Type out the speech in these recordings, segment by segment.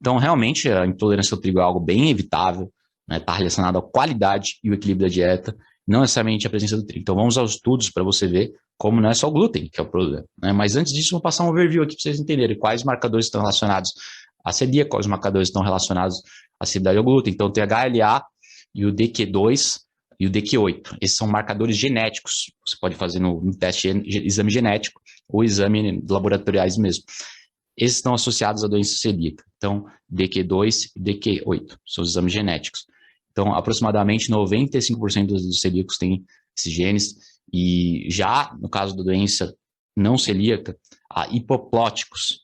Então, realmente, a intolerância ao trigo é algo bem evitável, né? Está relacionado à qualidade e o equilíbrio da dieta, não necessariamente a presença do trigo. Então, vamos aos estudos para você ver como não é só o glúten que é o problema, né? Mas antes disso, vou passar um overview aqui para vocês entenderem quais marcadores estão relacionados à celíaca, quais marcadores estão relacionados à sensibilidade ao glúten. Então, tem HLA e o DQ2 e o DQ8. Esses são marcadores genéticos. Você pode fazer no teste exame genético ou exame laboratoriais mesmo. Esses estão associados à doença celíaca. Então, DQ2 e DQ8 são os exames genéticos. Então, aproximadamente 95% dos celíacos têm esses genes. E já no caso da doença não celíaca, há hipoplóticos.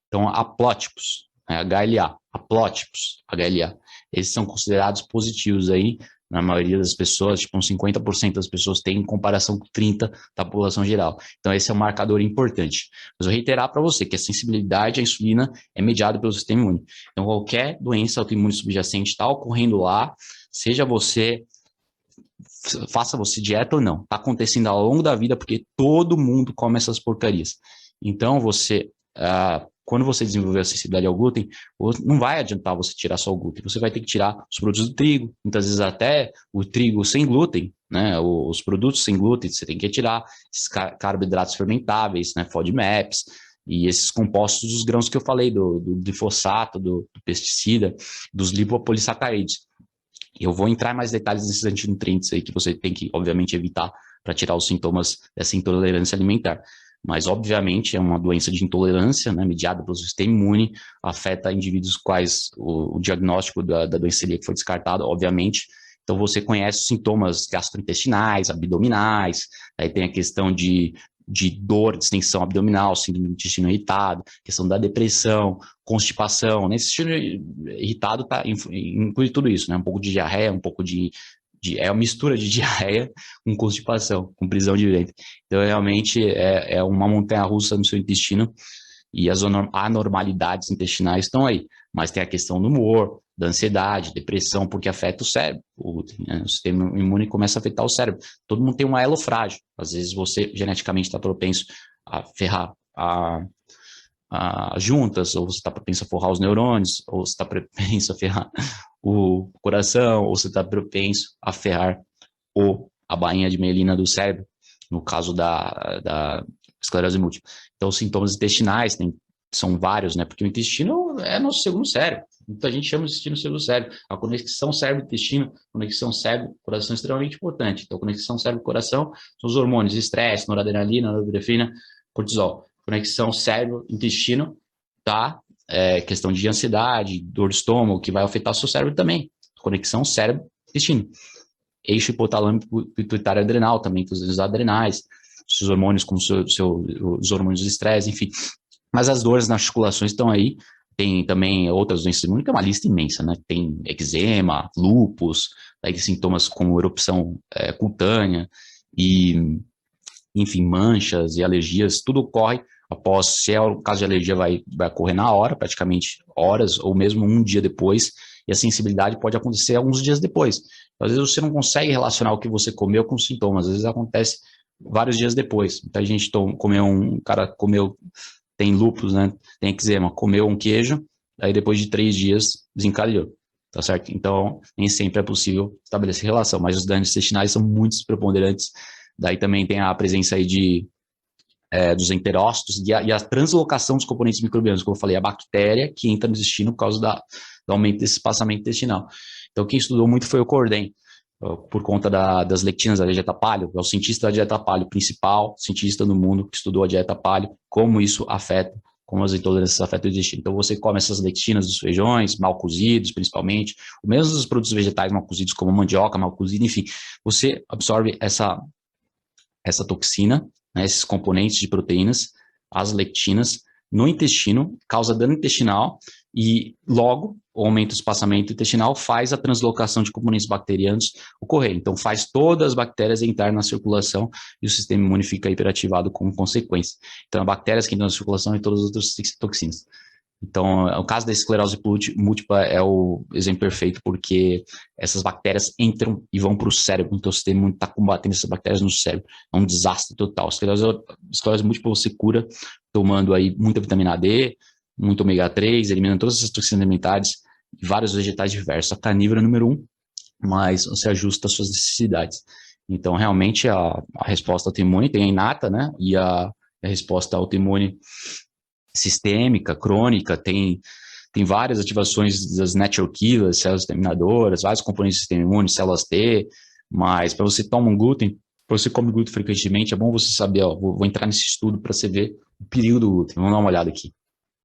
Então, aplóticos, HLA, aplóticos, HLA. Esses são considerados positivos aí, na maioria das pessoas, tipo uns 50% das pessoas têm em comparação com 30% da população geral. Então, esse é um marcador importante. Mas eu vou reiterar para você que a sensibilidade à insulina é mediada pelo sistema imune. Então, qualquer doença autoimune subjacente está ocorrendo lá, seja você, faça você dieta ou não, está acontecendo ao longo da vida porque todo mundo come essas porcarias. Então, você, quando você desenvolver a sensibilidade ao glúten, não vai adiantar você tirar só o glúten, você vai ter que tirar os produtos do trigo, muitas vezes até o trigo sem glúten, né, os produtos sem glúten, você tem que tirar esses carboidratos fermentáveis, né, FODMAPs, e esses compostos dos grãos que eu falei, do glifosato, do pesticida, dos lipopolissacarídeos. Eu vou entrar em mais detalhes nesses antinutrientes aí que você tem que, obviamente, evitar para tirar os sintomas dessa intolerância alimentar. Mas, obviamente, é uma doença de intolerância, né, mediada pelo sistema imune, afeta indivíduos quais o diagnóstico da doença celíaca foi descartado, obviamente. Então, você conhece os sintomas gastrointestinais, abdominais, aí tem a questão de dor, distensão abdominal, síndrome do intestino irritado, questão da depressão, constipação, né? Esse intestino irritado inclui tudo isso, né? Um pouco de diarreia, um pouco é uma mistura de diarreia com constipação, com prisão de ventre. Então, realmente, é uma montanha-russa no seu intestino e as anormalidades intestinais estão aí. Mas tem a questão do humor, da ansiedade, depressão, porque afeta o cérebro. O sistema imune começa a afetar o cérebro. Todo mundo tem um elo frágil. Às vezes você geneticamente está propenso a ferrar juntas, ou você está propenso a forrar os neurônios, ou você está propenso a ferrar o coração, ou você está propenso a ferrar a bainha de mielina do cérebro, no caso da esclerose múltipla. Então, os sintomas intestinais são vários, né? Porque o intestino é nosso segundo cérebro. Muita gente chama o intestino de segundo cérebro. A conexão cérebro-intestino, conexão cérebro-coração é extremamente importante. Então, conexão cérebro-coração são os hormônios, estresse, noradrenalina, norepinefrina, cortisol. Conexão cérebro-intestino, tá? Questão de ansiedade, dor de estômago, que vai afetar o seu cérebro também. Conexão cérebro-intestino. Eixo hipotalâmico pituitário adrenal também, os adrenais, os hormônios como os hormônios do estresse, enfim. Mas as dores nas articulações estão aí. Tem também outras doenças imune, que é uma lista imensa, né? Tem eczema, lúpus, daí sintomas como erupção cutânea e, enfim, manchas e alergias, tudo ocorre após, se é o caso de alergia, vai ocorrer na hora, praticamente horas, ou mesmo um dia depois, e a sensibilidade pode acontecer alguns dias depois. Às vezes você não consegue relacionar o que você comeu com os sintomas, às vezes acontece vários dias depois. Muita gente tem lúpus, né, tem eczema, comeu um queijo, aí depois de 3 dias desencadeou, tá certo? Então, nem sempre é possível estabelecer relação, mas os danos intestinais são muito preponderantes. Daí também tem a presença aí dos enterócitos e a translocação dos componentes microbianos, como eu falei, a bactéria que entra no intestino por causa do aumento desse espaçamento intestinal. Então, quem estudou muito foi o Corden, por conta das lectinas da dieta paleo, é o cientista da dieta paleo, principal cientista do mundo que estudou a dieta paleo, como isso afeta, como as intolerâncias afetam o intestino. Então, você come essas lectinas dos feijões, mal cozidos, principalmente, ou mesmo dos produtos vegetais mal cozidos, como mandioca mal cozida, enfim, você absorve essa toxina, né, esses componentes de proteínas, as lectinas, no intestino, causa dano intestinal e logo o aumento do espaçamento intestinal faz a translocação de componentes bacterianos ocorrer. Então faz todas as bactérias entrar na circulação e o sistema imune fica hiperativado como consequência. Então, bactérias que entram na circulação e todas as outras toxinas. Então, o caso da esclerose múltipla é o exemplo perfeito, porque essas bactérias entram e vão para o cérebro, então o sistema imune está combatendo essas bactérias no cérebro. É um desastre total. Esclerose múltipla você cura tomando aí muita vitamina D, muito ômega 3, elimina todas essas toxinas alimentares e vários vegetais diversos. A carnívora número 1, mas você ajusta as suas necessidades. Então, realmente, a resposta autoimune tem a inata, né? E a resposta autoimune sistêmica, crônica, tem várias ativações das natural killers, células exterminadoras, vários componentes do sistema imune, células T, mas para você tomar um glúten, para você comer glúten frequentemente, é bom você saber, ó, vou entrar nesse estudo para você ver o perigo do glúten. Vamos dar uma olhada aqui.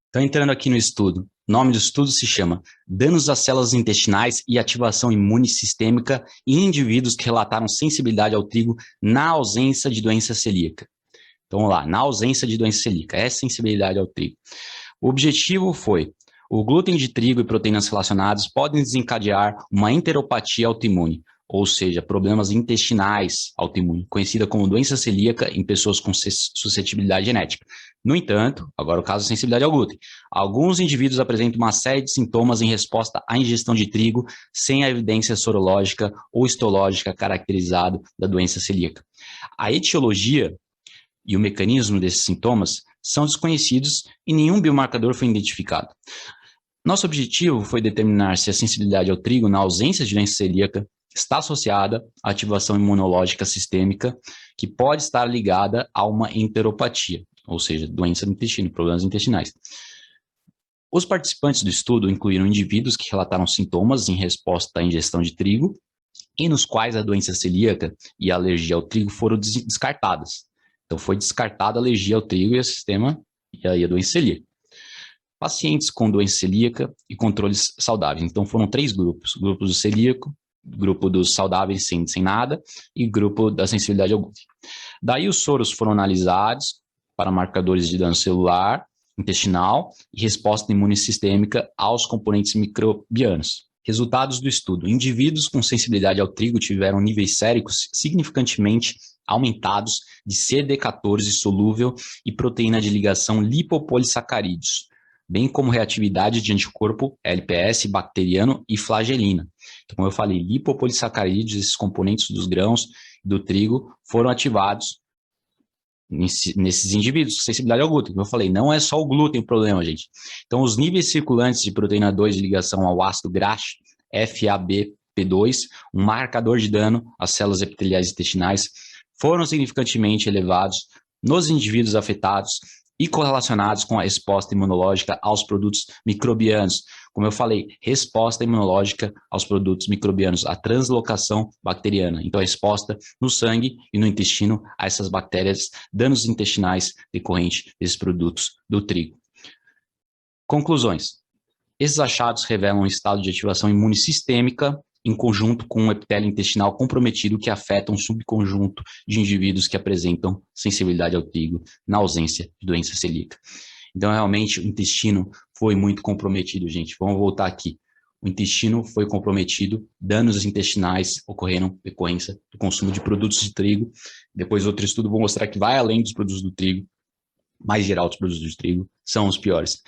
Então, entrando aqui no estudo, o nome do estudo se chama Danos às células intestinais e ativação imune sistêmica em indivíduos que relataram sensibilidade ao trigo na ausência de doença celíaca. Então, vamos lá, na ausência de doença celíaca, é sensibilidade ao trigo. O objetivo foi: o glúten de trigo e proteínas relacionadas podem desencadear uma enteropatia autoimune, ou seja, problemas intestinais autoimunes, conhecida como doença celíaca em pessoas com suscetibilidade genética. No entanto, agora o caso da sensibilidade ao glúten. Alguns indivíduos apresentam uma série de sintomas em resposta à ingestão de trigo, sem a evidência sorológica ou histológica caracterizada da doença celíaca. A etiologia e o mecanismo desses sintomas são desconhecidos e nenhum biomarcador foi identificado. Nosso objetivo foi determinar se a sensibilidade ao trigo na ausência de doença celíaca está associada à ativação imunológica sistêmica, que pode estar ligada a uma enteropatia, ou seja, doença do intestino, problemas intestinais. Os participantes do estudo incluíram indivíduos que relataram sintomas em resposta à ingestão de trigo e nos quais a doença celíaca e a alergia ao trigo foram descartadas. Então, foi descartada a alergia ao trigo e a doença celíaca. Pacientes com doença celíaca e controles saudáveis. Então, foram 3 grupos: grupo do celíaco, grupo dos saudáveis sem nada e grupo da sensibilidade ao glúten. Daí, os soros foram analisados para marcadores de dano celular, intestinal e resposta imune sistêmica aos componentes microbianos. Resultados do estudo: indivíduos com sensibilidade ao trigo tiveram níveis séricos significantemente aumentados de CD14 solúvel e proteína de ligação lipopolissacarídeos, bem como reatividade de anticorpo LPS, bacteriano e flagelina. Então, como eu falei, lipopolissacarídeos, esses componentes dos grãos do trigo, foram ativados nesses indivíduos com sensibilidade ao glúten. Como eu falei, não é só o glúten o problema, gente. Então, os níveis circulantes de proteína 2 de ligação ao ácido graxo, FABP2, um marcador de dano às células epiteliais intestinais, foram significantemente elevados nos indivíduos afetados e correlacionados com a resposta imunológica aos produtos microbianos. Como eu falei, resposta imunológica aos produtos microbianos, a translocação bacteriana. Então, a resposta no sangue e no intestino a essas bactérias, danos intestinais decorrentes desses produtos do trigo. Conclusões. Esses achados revelam um estado de ativação imune sistêmica em conjunto com um epitélio intestinal comprometido que afeta um subconjunto de indivíduos que apresentam sensibilidade ao trigo na ausência de doença celíaca. Então, realmente, o intestino foi muito comprometido, gente. Vamos voltar aqui. O intestino foi comprometido, danos intestinais ocorreram decorrência do consumo de produtos de trigo. Depois, outro estudo vou mostrar que vai além dos produtos do trigo, mais geral dos produtos do trigo, são os piores.